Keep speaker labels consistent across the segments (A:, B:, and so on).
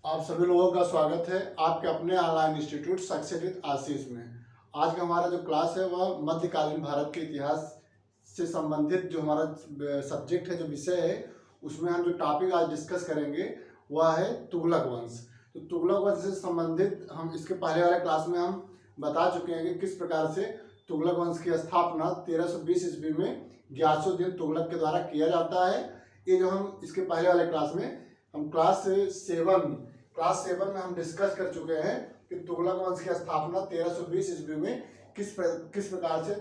A: आप सभी लोगों का स्वागत है आपके अपने ऑनलाइन इंस्टीट्यूट सक्सेस विद आशीष में। आज का हमारा जो क्लास है वह मध्यकालीन भारत के इतिहास से संबंधित जो हमारा सब्जेक्ट है, जो विषय है, उसमें हम जो टॉपिक आज डिस्कस करेंगे वह है तुगलक वंश। तो तुगलक वंश से संबंधित हम इसके पहले वाले क्लास में हम बता चुके हैं कि किस प्रकार से तुगलक वंश की स्थापना 1320 ईस्वी में गियासुद्दीन तुगलक के द्वारा किया जाता है। ये जो हम इसके पहले वाले क्लास में हम क्लास सेवन में हम डिस्कस कर चुके हैं कि तुगलक वंश की स्थापना 1320 ईस्वी में किस प्रकार से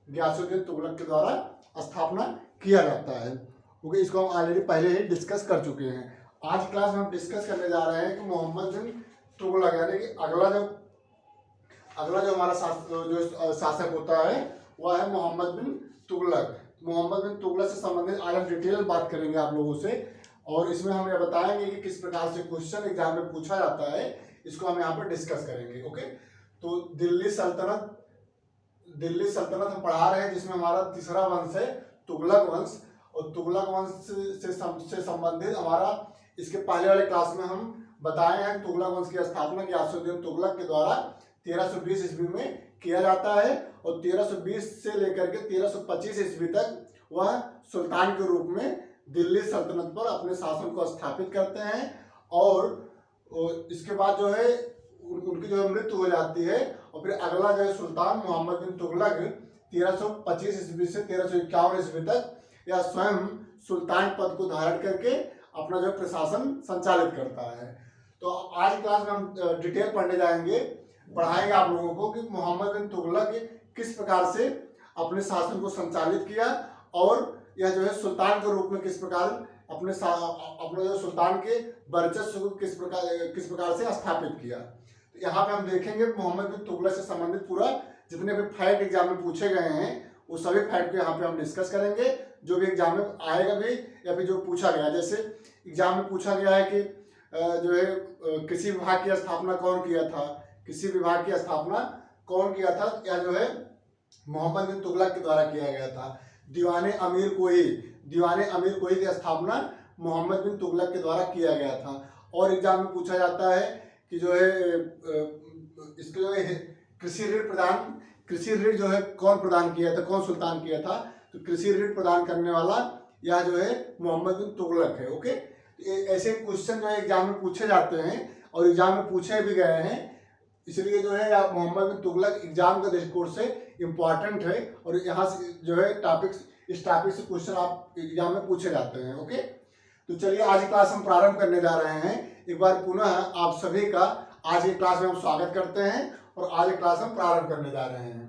A: गियासुद्दीन तुगलक के द्वारा स्थापना किया जाता है। क्योंकि इसको हम ऑलरेडी पहले ही डिस्कस कर चुके हैं। आज क्लास में हम डिस्कस करने जा रहे हैं कि मोहम्मद बिन तुगलक यानी कि अगला जो हमारा शासक होता है वह है मोहम्मद बिन तुगलक। मोहम्मद बिन तुगलक से संबंधित आज हम डिटेल बात करेंगे आप लोगों से, और इसमें हम ये बताएंगे कि किस प्रकार से क्वेश्चन एग्जाम में पूछा जाता है, इसको हम यहाँ पर डिस्कस करेंगे। ओके, तो दिल्ली सल्तनत हम पढ़ा रहे हैं, जिसमें हमारा तीसरा वंश है तुगलक वंश। और तुगलक वंश से संबंधित हमारा इसके पहले वाले क्लास में हम बताए हैं तुगलक वंश की स्थापना गियासुद्दीन तुगलक के द्वारा 1320 ईस्वी में किया जाता है, और 1320 से लेकर के 1325 ईस्वी तक वह सुल्तान के रूप में दिल्ली सल्तनत पर अपने शासन को स्थापित करते हैं। और इसके बाद जो है उनकी जो मृत्यु हो जाती है, और फिर अगला जो है सुल्तान मोहम्मद बिन तुगलक 1325 ईस्वी से 1351 ईस्वी तक यह स्वयं सुल्तान पद को धारण करके अपना जो प्रशासन संचालित करता है। तो आज क्लास में हम डिटेल पढ़ाएंगे आप लोगों को कि मोहम्मद बिन तुगलक किस प्रकार से अपने शासन को संचालित किया, और यह जो है सुल्तान के रूप में किस प्रकार अपने जो सुल्तान के वर्चस्व को किस प्रकार से स्थापित किया। तो यहाँ पे हम देखेंगे मोहम्मद बिन तुगलक से संबंधित पूरा जितने भी फैक्ट एग्जाम में पूछे गए हैं वो सभी फैक्ट को यहाँ पे हम डिस्कस करेंगे, जो भी एग्जाम में आएगा भी या फिर जो पूछा गया। जैसे एग्जाम में पूछा गया है कि जो है किसी विभाग की स्थापना कौन किया था, या जो है मोहम्मद बिन तुगलक के द्वारा किया गया था। दीवाने अमीर कोई की स्थापना मोहम्मद बिन तुगलक के द्वारा किया गया था। और एग्जाम में पूछा जाता है कि जो है इसके जो है कृषि ऋण जो है कौन प्रदान किया था, कौन सुल्तान किया था। तो कृषि ऋण प्रदान करने वाला यह जो है मोहम्मद बिन तुगलक है। ओके, ऐसे क्वेश्चन जो है एग्जाम में पूछे जाते हैं और एग्जाम में पूछे भी गए हैं, इसलिए जो है मोहम्मद बिन तुगलक एग्जाम के दृष्टिकोण से इम्पॉर्टेंट है, और यहाँ से जो है इस टॉपिक से क्वेश्चन आप एग्जाम में पूछे जाते हैं। ओके, तो चलिए आज की क्लास हम प्रारंभ करने जा रहे हैं। एक बार पुनः आप सभी का आज की क्लास में हम स्वागत करते हैं, और आज की क्लास हम प्रारंभ करने जा रहे हैं।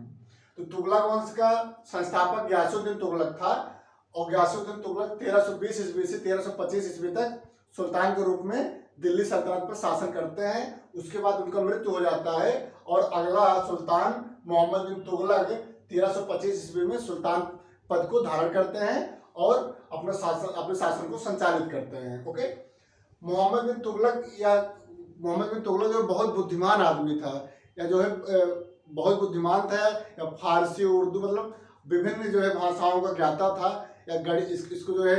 A: तो तुगलक वंश का संस्थापक गियासुद्दीन तुगलक था, और गियासुद्दीन तुगलक 1320 ईस्वी से 1325 ईस्वी तक सुल्तान के रूप में दिल्ली सल्तनत पर शासन करते हैं। उसके बाद उनका मृत्यु हो जाता है, और अगला सुल्तान मोहम्मद बिन तुगलक 1325 ईस्वी में सुल्तान पद को धारण करते हैं और अपने शासन को संचालित करते हैं। ओके, मोहम्मद बिन तुगलक जो बहुत बुद्धिमान आदमी था, या जो है बहुत बुद्धिमान था, या फारसी उर्दू मतलब विभिन्न जो है भाषाओं का ज्ञाता था, या गणित इसको जो है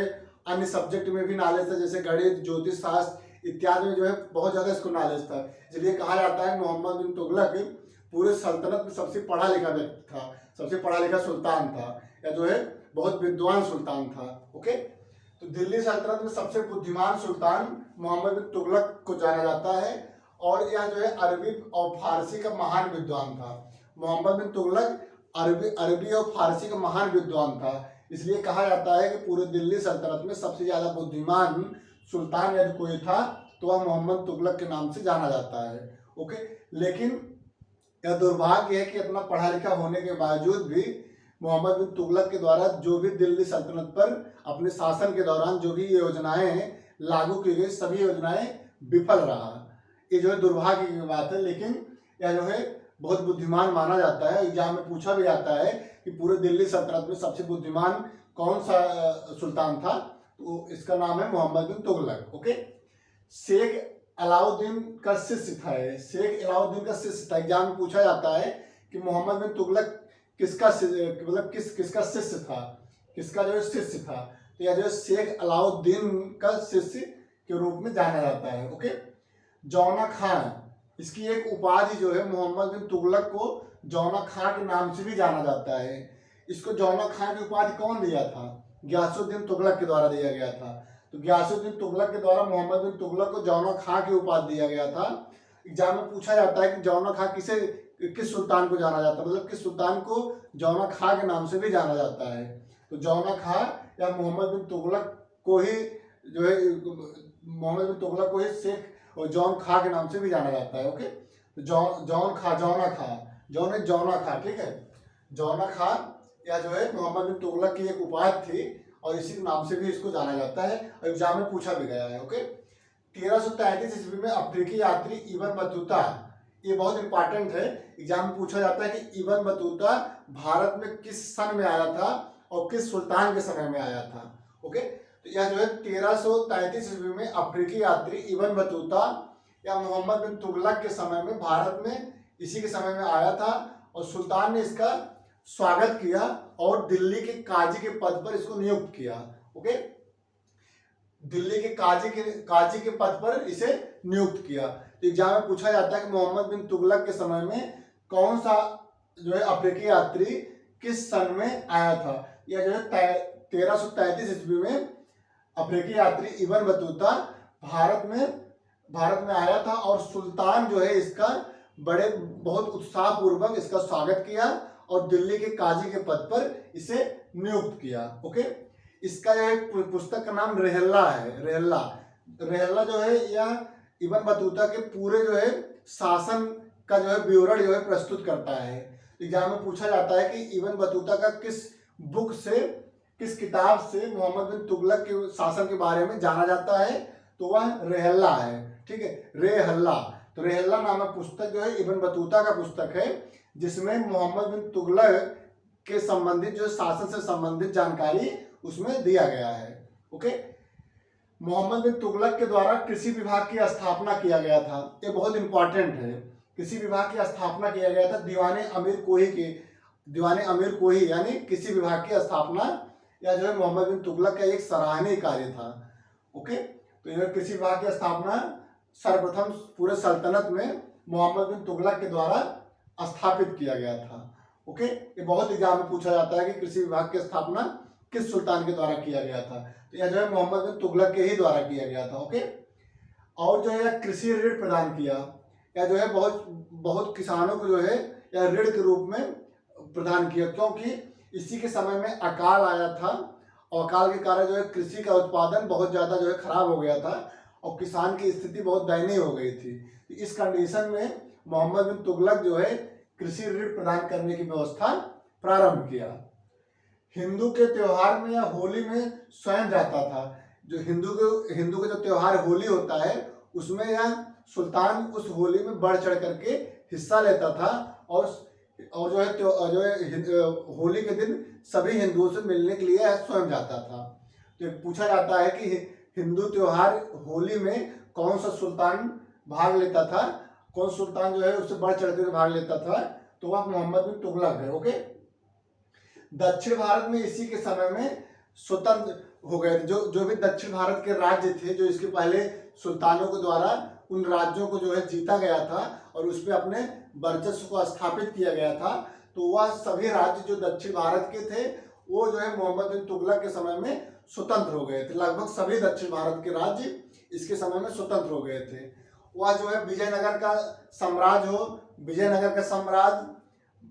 A: अन्य सब्जेक्ट में भी नॉलेज था, जैसे गणित, ज्योतिष शास्त्र इत्यादि में जो है बहुत ज़्यादा इसको नॉलेज था। इसलिए कहा जाता है मोहम्मद बिन तुगलक पूरे सल्तनत में सबसे पढ़ा लिखा व्यक्ति था, सबसे पढ़ा लिखा सुल्तान था, या जो है बहुत विद्वान सुल्तान था। ओके, तो दिल्ली सल्तनत में सबसे बुद्धिमान सुल्तान मोहम्मद बिन तुगलक को जाना जाता है, और यह जो है अरबी और फारसी का महान विद्वान था। मोहम्मद बिन तुगलक अरबी और फारसी का महान विद्वान था, इसलिए कहा जाता है कि पूरे दिल्ली सल्तनत में सबसे ज़्यादा बुद्धिमान सुल्तान यदि कोई था तो वह मोहम्मद तुगलक के नाम से जाना जाता है। ओके, लेकिन यह दुर्भाग्य है कि इतना पढ़ा लिखा होने के बावजूद भी मोहम्मद बिन तुगलक के द्वारा जो भी दिल्ली सल्तनत पर अपने शासन के दौरान जो भी योजनाएं लागू की गई, सभी योजनाएं विफल रहा। ये जो है दुर्भाग्य की बात है, लेकिन यह जो है बहुत बुद्धिमान माना जाता है। एग्जाम में पूछा भी जाता है कि पूरे दिल्ली सल्तनत में सबसे बुद्धिमान कौन सा सुल्तान था, तो इसका नाम है मोहम्मद बिन तुगलक। ओके, शेख अलाउद्दीन का शिष्य था। एग्जाम में पूछा जाता है कि मोहम्मद बिन तुगलक किसका शिष्य था, किसका जो शिष्य था। तो यह जो शेख अलाउद्दीन का शिष्य के रूप में जाना जाता है। ओके, जौना खान, इसकी एक उपाधि जो है मोहम्मद बिन तुगलक को जौना खान के नाम से भी जाना जाता है। इसको जौना खान की उपाधि कौन दिया था? गयासुद्दीन तुगलक के द्वारा दिया गया था। तो गयासुद्दीन तुगलक के द्वारा मोहम्मद बिन तुगलक को जौना खान की उपाधि दिया गया था। एग्जाम में पूछा जाता है कि जौना खान किस सुल्तान को जाना जाता है, मतलब किस सुल्तान को जौना खान के नाम से भी जाना जाता है। तो जौना खान या मोहम्मद बिन तुगलक को ही जो है मोहम्मद बिन तुगलक को ही शेख और जौन खां के नाम से भी जाना जाता है। ओके, तो जौन खां, जौना खां, जौना खां, ठीक है, जौना खां या जो है मोहम्मद बिन तुगलक की एक उपाधि थी और इसी के नाम से भी इसको जाना जाता है और एग्जाम में पूछा भी गया है। ओके, 1333 ईस्वी में अफ्रीकी यात्री इब्न बतूता, ये बहुत इंपॉर्टेंट है, एग्जाम में पूछा जाता है कि इब्न बतूता भारत में किस सन में आया था और किस सुल्तान के समय में आया था। ओके, तो यह जो है 1333 ईस्वी में अफ्रीकी यात्री इब्न बतूता या मोहम्मद बिन तुगलक के समय में भारत में इसी के समय में आया था और सुल्तान ने इसका स्वागत किया और दिल्ली के काजी के पद पर इसको नियुक्त किया। ओके, दिल्ली के काजी के पद पर इसे नियुक्त किया। तो एग्जाम में पूछा जाता है कि मोहम्मद बिन तुगलक के समय में कौन सा जो है अफ्रीकी यात्री किस सन में आया था। यह जो है 1333 ईस्वी में अफ्रीकी यात्री इब्न बतूता भारत में आया था और सुल्तान जो है इसका बहुत उत्साह पूर्वक इसका स्वागत किया और दिल्ली के काजी के पद पर इसे नियुक्त किया। ओके, इसका जो है पुस्तक का नाम रेहल्ला है। रेहल्ला जो है यह इब्न बतूता के पूरे जो है शासन का जो है विवरण जो है प्रस्तुत करता है। एग्जाम में पूछा जाता है कि इब्न बतूता का किस किताब से मोहम्मद बिन तुगलक के शासन के बारे में जाना जाता है, तो वह रेहल्ला है। ठीक है, रेहल्ला। तो रेहल्ला नामक पुस्तक जो है इब्न बतूता का पुस्तक है जिसमें मोहम्मद बिन तुगलक के संबंधित जो शासन से संबंधित जानकारी उसमें दिया गया है। ओके, मोहम्मद बिन तुगलक के द्वारा कृषि विभाग की स्थापना किया गया था, ये बहुत इंपॉर्टेंट है। कृषि विभाग की स्थापना किया गया था दीवाने अमीर कोही यानी कृषि विभाग की स्थापना या जो है मोहम्मद बिन तुगलक का एक सराहनीय कार्य था। ओके, तो यह कृषि विभाग की स्थापना सर्वप्रथम पूरे सल्तनत में मोहम्मद बिन तुगलक के द्वारा स्थापित किया गया था। ओके, ये बहुत एग्जाम में पूछा जाता है कि कृषि विभाग की स्थापना किस सुल्तान के द्वारा किया गया था, तो यह जो है मोहम्मद बिन तुगलक के ही द्वारा किया गया था। ओके, और जो है कृषि ऋण प्रदान किया या जो है बहुत किसानों को जो है या ऋण के रूप में प्रदान किया, क्योंकि इसी के समय में अकाल आया था और अकाल के कारण जो है कृषि का उत्पादन बहुत ज़्यादा जो है खराब हो गया था और किसान की स्थिति बहुत दयनीय हो गई थी। इस कंडीशन में मोहम्मद बिन तुगलक जो है कृषि ऋण प्रदान करने की व्यवस्था प्रारंभ किया। हिंदू के त्योहार में या होली में स्वयं जाता था। जो हिंदू का जो त्योहार होली होता है उसमें यह सुल्तान उस होली में बढ़ चढ़ करके हिस्सा लेता था और जो है होली के दिन सभी हिंदुओं से मिलने के लिए स्वयं जाता था। तो पूछा जाता है कि हिंदू त्योहार होली में कौन सा सुल्तान भाग लेता था, कौन सुल्तान जो है उससे बढ़ चढ़ कर भाग लेता था, तो वह मोहम्मद बिन तुगलक है। ओके, दक्षिण भारत में इसी के समय में स्वतंत्र हो गए थे। जो भी दक्षिण भारत के राज्य थे जो इसके पहले सुल्तानों के द्वारा उन राज्यों को जो है जीता गया था और उस पर अपने वर्चस्व को स्थापित किया गया था, तो वह सभी राज्य जो दक्षिण भारत के थे वो जो है मोहम्मद बिन तुगलक के समय में स्वतंत्र हो गए थे। लगभग सभी दक्षिण भारत के राज्य इसके समय में स्वतंत्र हो गए थे। वह जो है विजयनगर का साम्राज्य,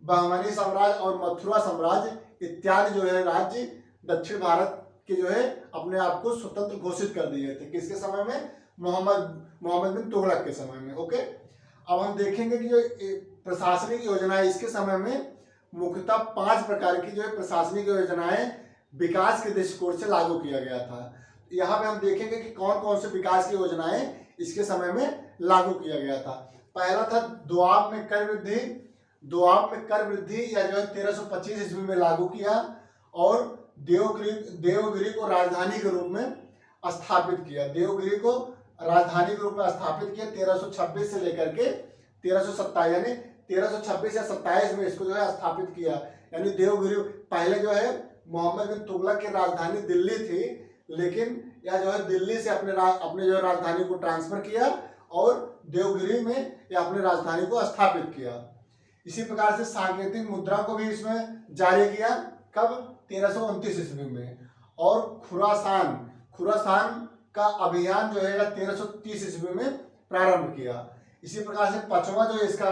A: बहमनी साम्राज्य और मथुरा साम्राज्य इत्यादि जो है राज्य दक्षिण भारत के जो है अपने आप को स्वतंत्र घोषित कर दिए थे। किसके समय में? मोहम्मद बिन तुगलक के समय में। ओके, अब हम देखेंगे कि जो प्रशासनिक योजनाएं इसके समय में मुख्यतः 5 प्रकार की जो है प्रशासनिक योजनाएं विकास के दृष्टिकोण से लागू किया गया था। यहाँ पे हम देखेंगे कि कौन कौन से विकास की योजनाएं इसके समय में लागू किया गया था। पहला था दोआब में कर वृद्धि या जो है 1325 ईस्वी में लागू किया और देवगिरी को राजधानी के रूप में स्थापित किया। 1326 से लेकर के 1327 यानी 1326 या 27 में इसको जो है स्थापित किया। यानी देवगिरी पहले जो है मोहम्मद बिन तुगलक की राजधानी दिल्ली थी, लेकिन यह जो है दिल्ली से अपने जो राजधानी को ट्रांसफर किया और देवगिरी में यह अपनी राजधानी को स्थापित किया। इसी प्रकार से सांकेतिक मुद्रा को भी इसमें जारी किया, कब? 1329 ईस्वी में। और खुरासान का अभियान जो है 1330 ईस्वी में प्रारंभ किया। इसी प्रकार से पांचवा जो इसका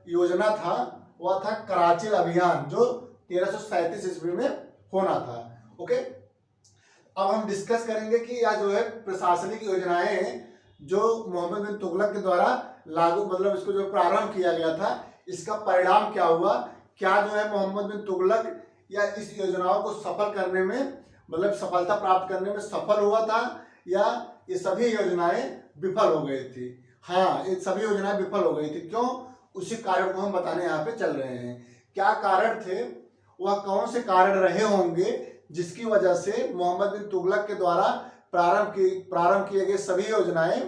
A: योजना था वह था कराची अभियान, जो 1337 ईस्वी में होना था। ओके, अब हम डिस्कस करेंगे कि यह जो है प्रशासनिक योजनाएं जो मोहम्मद बिन तुगलक के द्वारा लागू, मतलब इसको जो प्रारंभ किया गया था, इसका परिणाम क्या हुआ। क्या जो है मोहम्मद बिन तुगलक या इस योजनाओं को सफल करने में, मतलब सफलता प्राप्त करने में सफल हुआ था, या ये सभी योजनाएं विफल हो गई थी? हाँ, ये सभी योजनाएं विफल हो गई थी। क्यों? उसी कारण को हम बताने यहाँ पे चल रहे हैं। क्या कारण थे, वह कौन से कारण रहे होंगे जिसकी वजह से मोहम्मद बिन तुगलक के द्वारा प्रारंभ किए गए सभी योजनाएं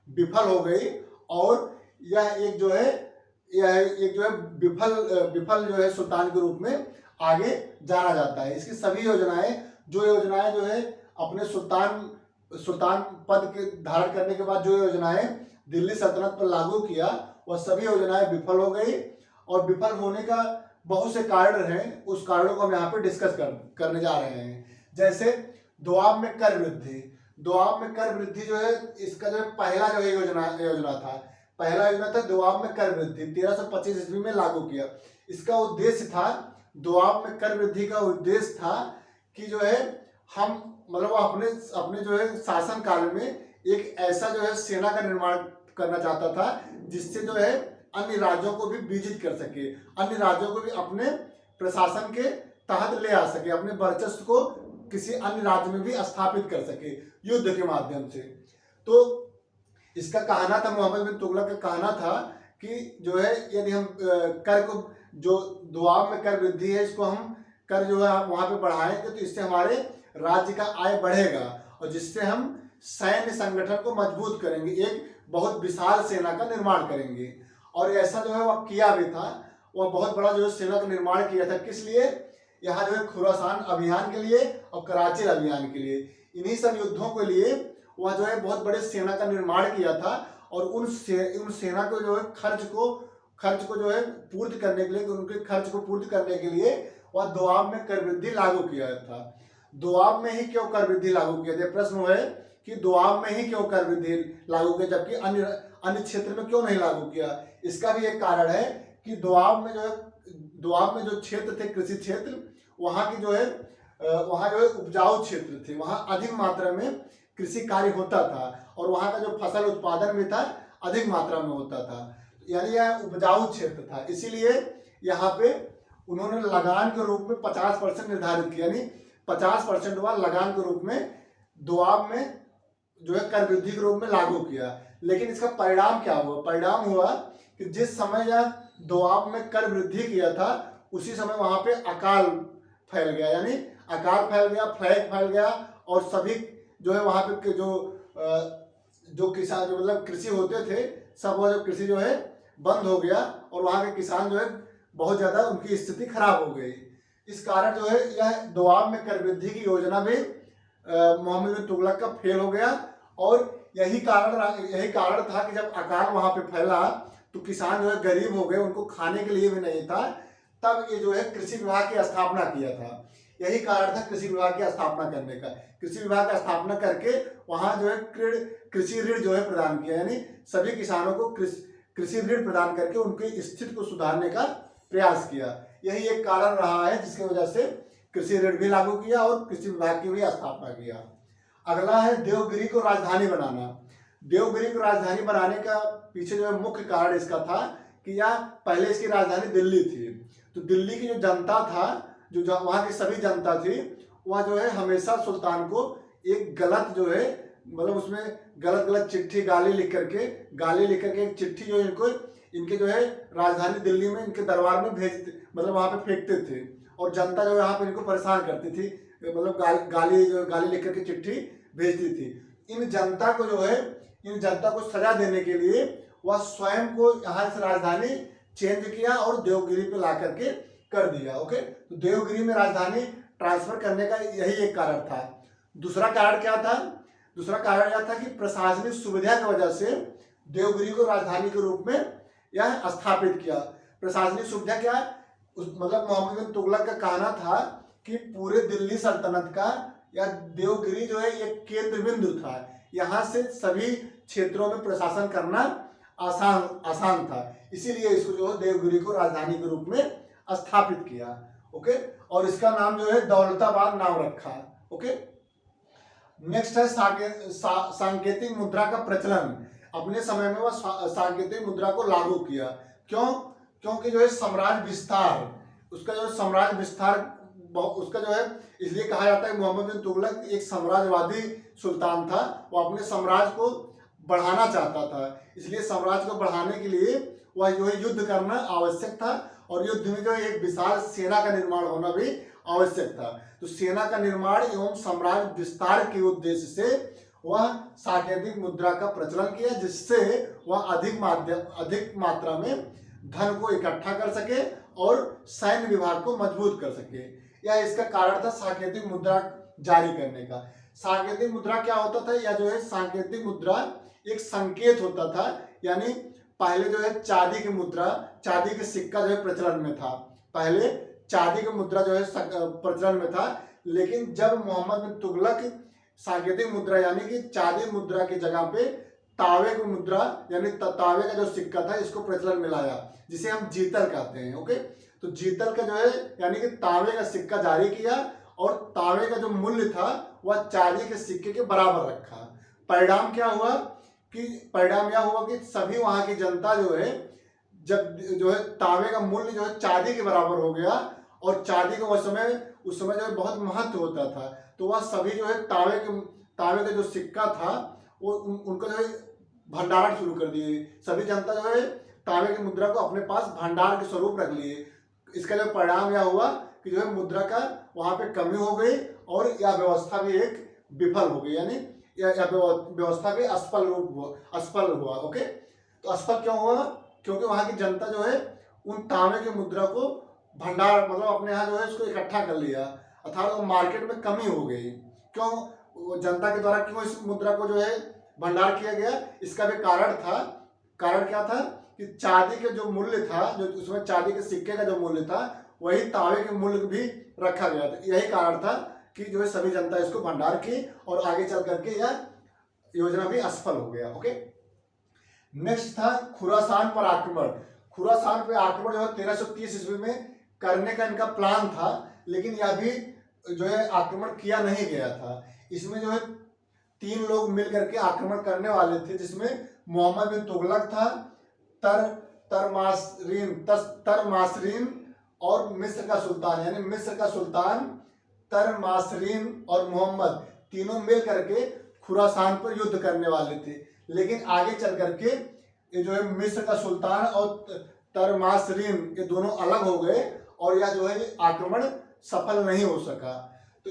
A: विफल हो गई, और यह एक जो है विफल जो है सुल्तान के रूप में आगे जाना जाता है। इसकी सभी योजनाएं जो है अपने सुल्तान पद के धारण करने के बाद जो योजनाएं दिल्ली सल्तनत पर लागू किया, वह सभी योजनाएं विफल हो गई। और विफल होने का बहुत से कारण हैं, उस कारणों को हम यहाँ पे डिस्कस करने जा रहे हैं। जैसे दोआब में कर वृद्धि जो है, इसका जो पहला जो है योजना था दोआब में कर वृद्धि 1325 ईस्वी में लागू किया। इसका उद्देश्य था, दोआब में कर वृद्धि का उद्देश्य था कि जो है हम, मतलब अपने जो है शासन काल में एक ऐसा जो है सेना का निर्माण करना चाहता था जिससे जो है अन्य राज्यों को भी विजित कर सके, अन्य राज्यों को भी अपने प्रशासन के तहत ले आ सके, अपने वर्चस्व को किसी अन्य राज्य में भी स्थापित कर सके युद्ध के माध्यम से। तो इसका कहना था, मोहम्मद बिन तुगलक का कहना था कि जो है यदि हम कर को, जो दोआब में कर वृद्धि है, इसको हम कर जो है वहाँ पे बढ़ाएंगे तो इससे हमारे राज्य का आय बढ़ेगा, और जिससे हम सैन्य संगठन को मजबूत करेंगे, एक बहुत विशाल सेना का निर्माण करेंगे। और ऐसा जो है वह किया भी था, वह बहुत बड़ा जो है सेना का निर्माण किया था। किस लिए? यहाँ जो है खुरासान अभियान के लिए और कराची अभियान के लिए, इन्हीं सब युद्धों के लिए वह जो है बहुत बड़े सेना का निर्माण किया था। और उन सेना को जो है खर्च को जो है पूर्ति करने के लिए, उनके खर्च को पूर्ति करने के लिए वह दोआब में कर वृद्धि लागू किया था। दोआब में ही क्यों कर वृद्धि लागू किया था? प्रश्न है कि दोआब में ही क्यों कर वृद्धि लागू किया, जबकि अन्य क्षेत्र में क्यों नहीं लागू किया? इसका भी एक कारण है कि दोआब में जो क्षेत्र थे, कृषि क्षेत्र, वहाँ जो है उपजाऊ क्षेत्र थे, वहाँ अधिक मात्रा में कृषि कार्य होता था, और वहाँ का जो फसल उत्पादन भी था अधिक मात्रा में होता था, यानी यह उपजाऊ क्षेत्र था। इसीलिए यहाँ पे उन्होंने लगान के रूप में 50% निर्धारित किया, यानी 50% वह लगान के रूप में दोआब में जो है कर वृद्धि के रूप में लागू किया। लेकिन इसका परिणाम क्या हुआ? परिणाम हुआ कि जिस समय यह दोआब में कर वृद्धि किया था, उसी समय वहाँ पे अकाल फैल गया, यानी अकाल फैल गया, प्लेग फैल गया, और सभी जो है वहाँ पे जो किसान, जो मतलब कृषि होते थे, सब वो जो कृषि जो है बंद हो गया, और वहाँ के किसान जो है बहुत ज़्यादा उनकी स्थिति खराब हो गई। इस कारण जो है यह दोआब में कर वृद्धि की योजना भी मोहम्मद बिन तुगलक का फेल हो गया। और यही कारण था कि जब अकाल वहाँ पे फैला तो किसान जो है गरीब हो गए, उनको खाने के लिए भी नहीं था, तब ये जो है कृषि विभाग की स्थापना किया था। यही कारण था कृषि विभाग की स्थापना करने का। कृषि विभाग की स्थापना करके वहाँ जो है कृषि ऋण जो है प्रदान किया, यानी सभी किसानों को कृषि ऋण प्रदान करके उनकी स्थिति को सुधारने का प्रयास किया। यही एक कारण रहा है जिसकी वजह से कृषि ऋण भी लागू किया और कृषि विभाग की भी स्थापना किया। अगला है देवगिरी को राजधानी बनाना। देवगिरी को राजधानी बनाने का पीछे जो है मुख्य कारण इसका था कि यह पहले इसकी राजधानी दिल्ली थी, तो दिल्ली की जो जनता था, जो वहाँ की सभी जनता थी, वह जो है हमेशा सुल्तान को एक गलत जो है, मतलब उसमें गलत चिट्ठी गाली लिख करके एक चिट्ठी जो इनके जो है राजधानी दिल्ली में इनके दरबार में मतलब वहाँ पे फेंकते थे, और जनता जो यहाँ पे इनको परेशान करती थी, मतलब गाली लिख करके चिट्ठी भेजती थी। इन जनता को सजा देने के लिए वह स्वयं को यहाँ से राजधानी चेंज किया और देवगिरी पे ला करके कर दिया। ओके, तो देवगिरी में राजधानी ट्रांसफर करने का यही एक कारण था। दूसरा कारण क्या था? दूसरा कारण यह था कि प्रशासनिक सुविधा की वजह से देवगिरी को राजधानी के रूप में यह स्थापित किया। प्रशासनिक सुविधा क्या है, मतलब मोहम्मद बिन तुगलक का कहना था कि पूरे दिल्ली सल्तनत का या देवगिरी जो है एक केंद्र बिंदु था, यहाँ से सभी क्षेत्रों में प्रशासन करना आसान था, इसीलिए इसको जो है देवगिरी को राजधानी के रूप में स्थापित किया। ओके, और इसका नाम जो है दौलताबाद नाम रखा। ओके, नेक्स्ट है सांकेतिक मुद्रा का प्रचलन। अपने समय में वह सांकेतिक मुद्रा को लागू किया। क्योंकि जो है साम्राज्य विस्तार, उसका जो साम्राज्य विस्तार उसका जो है इसलिए कहा जाता है मोहम्मद बिन तुगलक एक साम्राज्यवादी सुल्तान था। वो अपने साम्राज्य को बढ़ाना चाहता था, इसलिए साम्राज्य को बढ़ाने के लिए वह जो है युद्ध करना आवश्यक था, और युद्ध में जो एक विशाल सेना का निर्माण होना भी आवश्यक था। तो सेना का निर्माण एवं साम्राज्य विस्तार के उद्देश्य से वह सांकेतिक मुद्रा का प्रचलन किया, जिससे वह अधिक मात्रा में धन को इकट्ठा कर सके और सैन्य विभाग को मजबूत कर सके। यह इसका कारण था सांकेतिक मुद्रा जारी करने का। सांकेतिक मुद्रा क्या होता था, या जो है सांकेतिक मुद्रा एक संकेत होता था, यानी पहले जो है चांदी की मुद्रा, चांदी के सिक्का जो है प्रचलन में था। पहले चांदी की मुद्रा जो है प्रचलन में था, लेकिन जब मोहम्मद बिन तुगलक सांकेतिक मुद्रा यानी कि चांदी मुद्रा की जगह पे तावे की मुद्रा यानी तावे का जो सिक्का था इसको प्रचलन में लाया, जिसे हम जीतल कहते हैं। ओके, तो जीतल का जो है यानी कि तावे का सिक्का जारी किया, और तावे का जो मूल्य था वह चांदी के सिक्के के बराबर रखा। परिणाम क्या हुआ परिणाम यह हुआ कि सभी वहां की जनता जो है, जब जो है तावे का मूल्य जो है चांदी के बराबर हो गया, और चांदी का उस समय जो है बहुत महत्व होता था, तो वह सभी जो है तावे का जो सिक्का था वो उनको जो है भंडारण शुरू कर दिए। सभी जनता जो है तावे की मुद्रा को अपने पास भंडार के स्वरूप रख लिए। इसका जो परिणाम यह हुआ कि जो है मुद्रा का वहां पे कमी हो गई, और यह व्यवस्था भी एक विफल हो गई, यानी यह व्यवस्था भी असफल हुआ। ओके, तो असफल क्यों हुआ, क्योंकि वहां की जनता जो है उन तांबे की मुद्रा को भंडार मतलब अपने यहाँ जो है इसको इकट्ठा कर लिया, अर्थात वो मार्केट में कमी हो गई। क्यों जनता के द्वारा क्यों इस मुद्रा को जो है भंडार किया गया, इसका भी कारण क्या था कि चांदी के जो मूल्य था, जो उसमें चांदी के सिक्के का जो मूल्य था वही तांबे के मूल्य भी रखा गया था। यही कारण था कि जो है सभी जनता इसको भंडार की, और आगे चल करके यह योजना भी असफल हो गया। ओके, नेक्स्ट था खुरासान पर आक्रमण। खुरासान पर आक्रमण जो है 1330 ईस्वी में करने का इनका प्लान था, लेकिन यह भी जो है आक्रमण किया नहीं गया था। इसमें जो है 3 लोग मिल करके आक्रमण करने वाले थे, जिसमें मोहम्मद बिन तुगलक था, तरमासरीन और मिस्र का सुल्तान, यानी मिस्र का सुल्तान तरमासरीन और मोहम्मद तीनों मिल करके खुरासान पर युद्ध करने वाले थे। लेकिन आगे चल करके ये जो है मिस्र का सुल्तान और तरमासरीन ये दोनों अलग हो गए, और यह जो है आक्रमण सफल नहीं हो सका। तो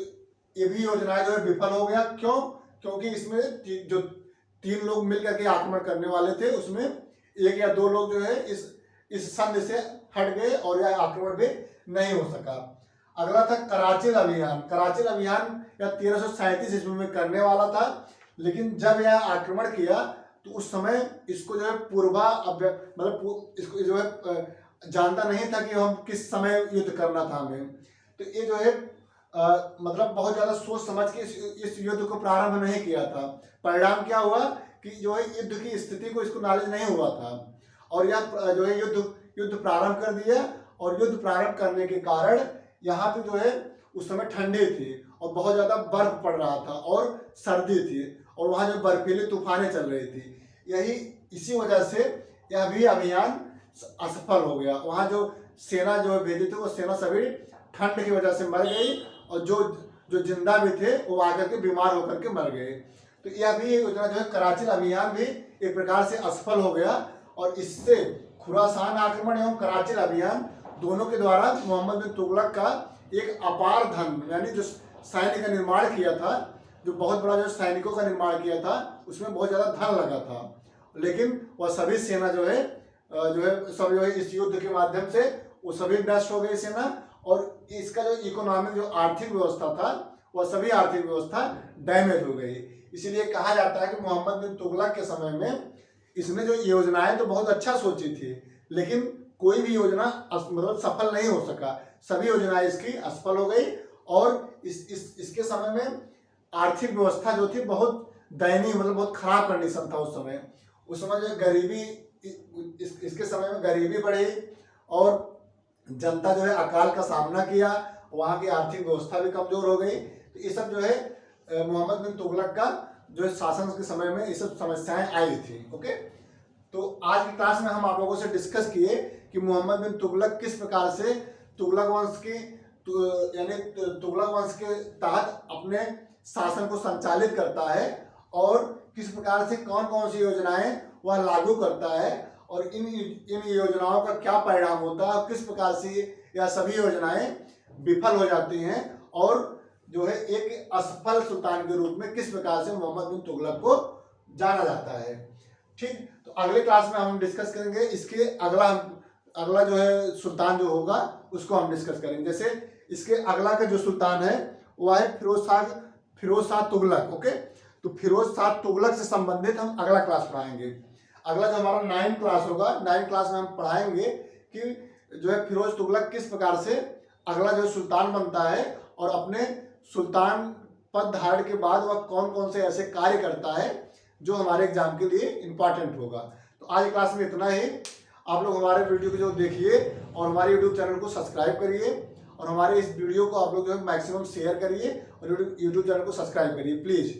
A: ये भी योजना जो है विफल हो गया। क्योंकि इसमें जो 3 लोग मिल करके आक्रमण करने वाले थे, उसमें 1 या 2 लोग जो है इस संधि से हट गए, और यह आक्रमण भी नहीं हो सका। अगला था कराचिल अभियान। कराचिल अभियान यह 1337 ईस्वी में करने वाला था, लेकिन जब यह आक्रमण किया तो उस समय इसको जो है मतलब इसको जो है जानता नहीं था कि हम किस समय युद्ध करना था हमें। तो ये जो है मतलब बहुत ज़्यादा सोच समझ के इस युद्ध को प्रारंभ नहीं किया था। परिणाम क्या हुआ कि जो है युद्ध की स्थिति को इसको नॉलेज नहीं हुआ था, और यह जो है युद्ध प्रारंभ कर दिया। और युद्ध प्रारंभ करने के कारण यहाँ पे जो है उस समय ठंडी थी, और बहुत ज़्यादा बर्फ पड़ रहा था, और सर्दी थी, और वहाँ जो बर्फीली तूफानें चल रही थी। इसी वजह से यह भी अभियान असफल हो गया। वहाँ जो सेना जो है भेजी थी, वो सेना सभी ठंड की वजह से मर गई, और जो जिंदा भी थे वो आकर के बीमार होकर के मर गए। तो यह भी योजना जो है कराचिल अभियान भी एक प्रकार से असफल हो गया, और इससे खुरासान आक्रमण एवं कराचिल अभियान दोनों के द्वारा मोहम्मद बिन तुगलक का एक अपार धन, यानी जो सैन्य का निर्माण किया था, जो बहुत बड़ा जो सैनिकों का निर्माण किया था, उसमें बहुत ज़्यादा धन लगा था। लेकिन वह सभी सेना जो है सब जो है इस युद्ध के माध्यम से वो सभी नष्ट हो गई सेना, और इसका जो इकोनॉमिक जो आर्थिक व्यवस्था था वह सभी आर्थिक व्यवस्था डैमेज हो गई। इसीलिए कहा जाता है कि मोहम्मद बिन तुगलक के समय में इसने जो योजनाएं तो बहुत अच्छा सोची थी, लेकिन कोई भी योजना मतलब सफल नहीं हो सका। सभी योजनाएं इसकी असफल हो गई और इसके समय में आर्थिक व्यवस्था जो थी बहुत दयनीय, मतलब बहुत खराब कंडीशन था उस समय। उस समय जो गरीबी, इसके समय में गरीबी बढ़ी और जनता जो है अकाल का सामना किया, वहाँ की आर्थिक व्यवस्था भी कमजोर हो गई। तो ये सब जो है मोहम्मद बिन तुगलक का जो है शासन के समय में ये सब समस्याएं आई थी। ओके, तो आज की क्लास में हम आप लोगों से डिस्कस किए कि मोहम्मद बिन तुगलक किस प्रकार से तुगलक वंश की यानी तुगलक वंश के तहत अपने शासन को संचालित करता है और किस प्रकार से कौन कौन सी योजनाएं वह लागू करता है और इन योजनाओं का क्या परिणाम होता है और किस प्रकार से यह सभी योजनाएं विफल हो जाती हैं और जो है एक असफल सुल्तान के रूप में किस प्रकार से मोहम्मद बिन तुगलक को जाना जाता है। ठीक, तो अगले क्लास में हम डिस्कस करेंगे इसके अगला जो है सुल्तान जो होगा उसको हम डिस्कस करेंगे। जैसे इसके अगला का जो सुल्तान है वह है फिरोज शाह तुगलक। ओके, तो फिरोज शाह तुगलक से संबंधित हम अगला क्लास पढ़ाएंगे। अगला जो हमारा 9th क्लास होगा, 9th क्लास में हम पढ़ाएंगे कि जो है फिरोज तुगलक किस प्रकार से अगला जो सुल्तान बनता है और अपने सुल्तान पद धारण के बाद वह कौन कौन से ऐसे कार्य करता है जो हमारे एग्जाम के लिए इम्पॉर्टेंट होगा। तो आज क्लास में इतना ही। आप लोग हमारे वीडियो को जो देखिए और हमारे यूट्यूब चैनल को सब्सक्राइब करिए और हमारे इस वीडियो को आप लोग जो है मैक्सिमम शेयर करिए और यूट्यूब चैनल को सब्सक्राइब करिए प्लीज़।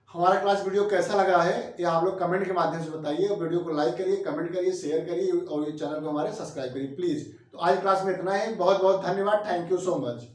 A: हमारा क्लास वीडियो कैसा लगा है ये आप लोग कमेंट के माध्यम से बताइए और वीडियो को लाइक करिए, कमेंट करिए, शेयर करिए और चैनल को हमारे सब्सक्राइब करिए प्लीज़। तो आज क्लास में इतना ही। बहुत बहुत धन्यवाद। Thank you so much.